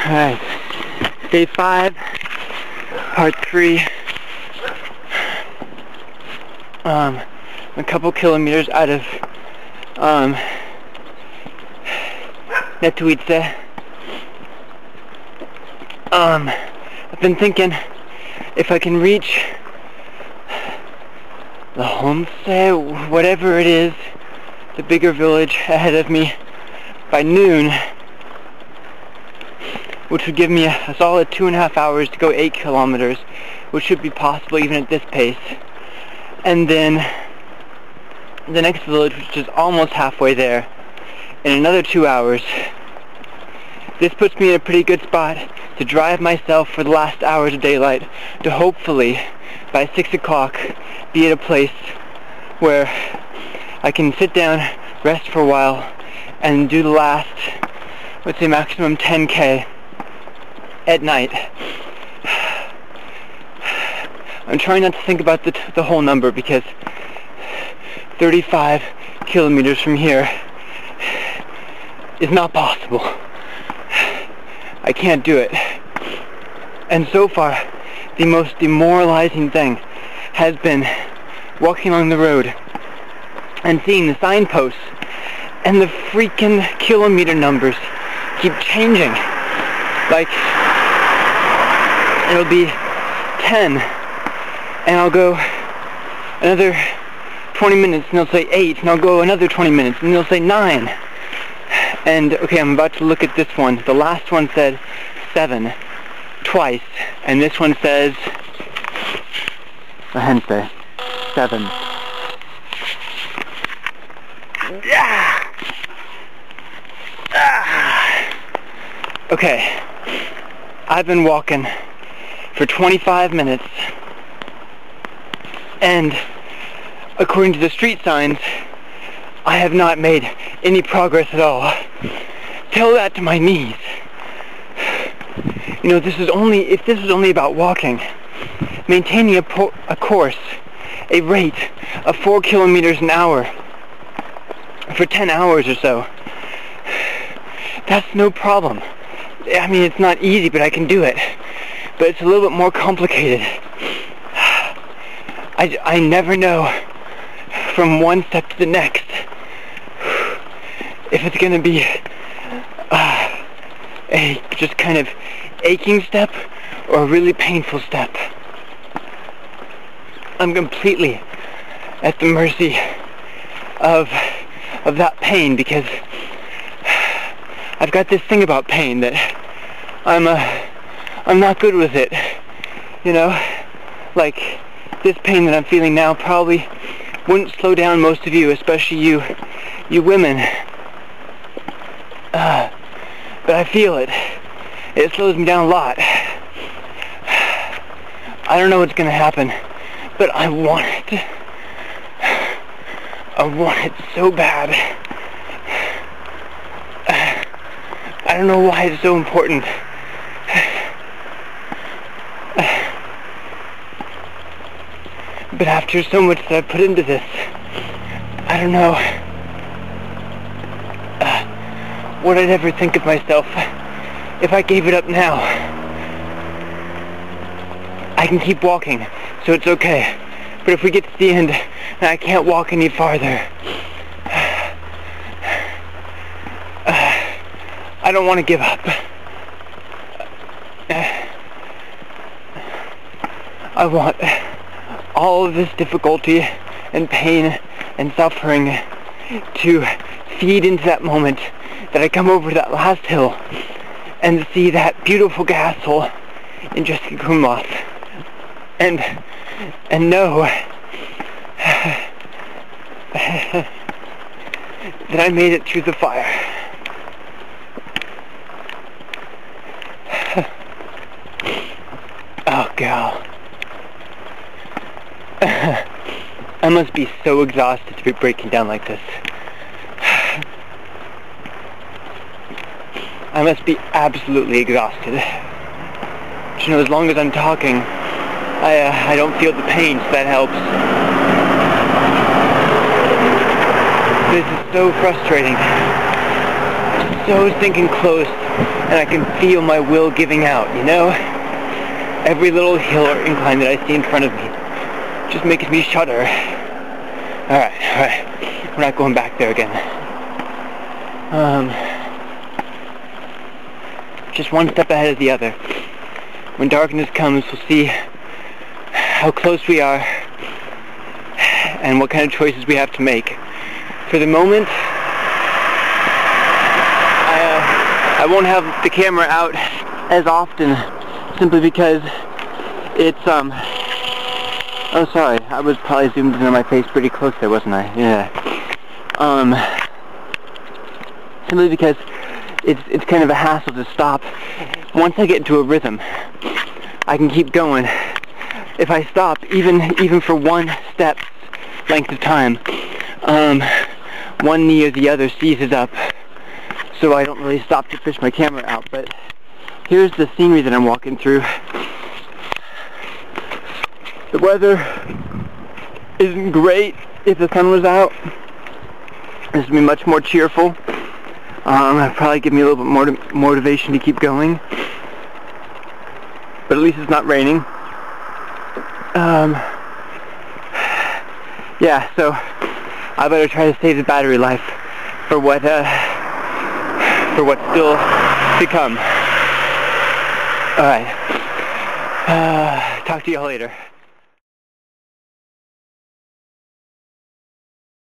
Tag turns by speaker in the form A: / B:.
A: Alright, day 5, part 3. A couple kilometers out of Nettuitse. I've been thinking if I can reach the homestay, whatever it is, the bigger village ahead of me by noon, which would give me a solid 2.5 hours to go 8 kilometers, which should be possible even at this pace. And then the next village, which is almost halfway there, in another 2 hours. This puts me in a pretty good spot to drive myself for the last hours of daylight to hopefully, by 6 o'clock, be at a place where I can sit down, rest for a while, and do the last, let's say maximum 10K at night. I'm trying not to think about the whole number because 35 kilometers from here is not possible. I can't do it. And so far, the most demoralizing thing has been walking along the road and seeing the signposts, and the freaking kilometer numbers keep changing. Like, it'll be 10, and I'll go another 20 minutes, and they'll say 8, and I'll go another 20 minutes, and they'll say 9. And, okay, I'm about to look at this one. The last one said 7, twice, and this one says, a hense, 7. Okay, I've been walking for 25 minutes, and according to the street signs, I have not made any progress at all. Tell that to my knees. You know, if this was only about walking, maintaining a course, a rate of 4 kilometers an hour for 10 hours or so, that's no problem. I mean, it's not easy, but I can do it. But it's a little bit more complicated. I never know from one step to the next if it's going to be a just kind of aching step or a really painful step. I'm completely at the mercy of that pain, because I've got this thing about pain that I'm not good with it, you know? Like, this pain that I'm feeling now probably wouldn't slow down most of you, especially you women. But I feel it. It slows me down a lot. I don't know what's gonna happen, but I want it. I want it so bad. I don't know why it's so important. But after so much that I've put into this, I don't know what I'd ever think of myself if I gave it up now. I can keep walking, so it's okay. But if we get to the end and I can't walk any farther, I don't want to give up. I want all of this difficulty and pain and suffering to feed into that moment that I come over that last hill and see that beautiful castle in Jessica and know that I made it through the fire. Oh, gal. I must be so exhausted to be breaking down like this. I must be absolutely exhausted. But, you know, as long as I'm talking, I don't feel the pain, so that helps. This is so frustrating. so stinking close, and I can feel my will giving out, you know? Every little hill or incline that I see in front of me just makes me shudder. Alright. We're not going back there again. Just one step ahead of the other. When darkness comes, we'll see how close we are and what kind of choices we have to make. For the moment, I won't have the camera out as often, simply because it's, oh sorry, I was probably zoomed in on my face pretty close there, wasn't I? Yeah. Simply because it's kind of a hassle to stop. Once I get into a rhythm, I can keep going. If I stop, even for one step length of time, one knee or the other seizes up, so I don't really stop to fish my camera out. But here's the scenery that I'm walking through. The weather isn't great. If the sun was out, this would be much more cheerful. It'd probably give me a little bit more motivation to keep going. But at least it's not raining. Yeah, so I better try to save the battery life for what's still to come. Alright. Talk to y'all later.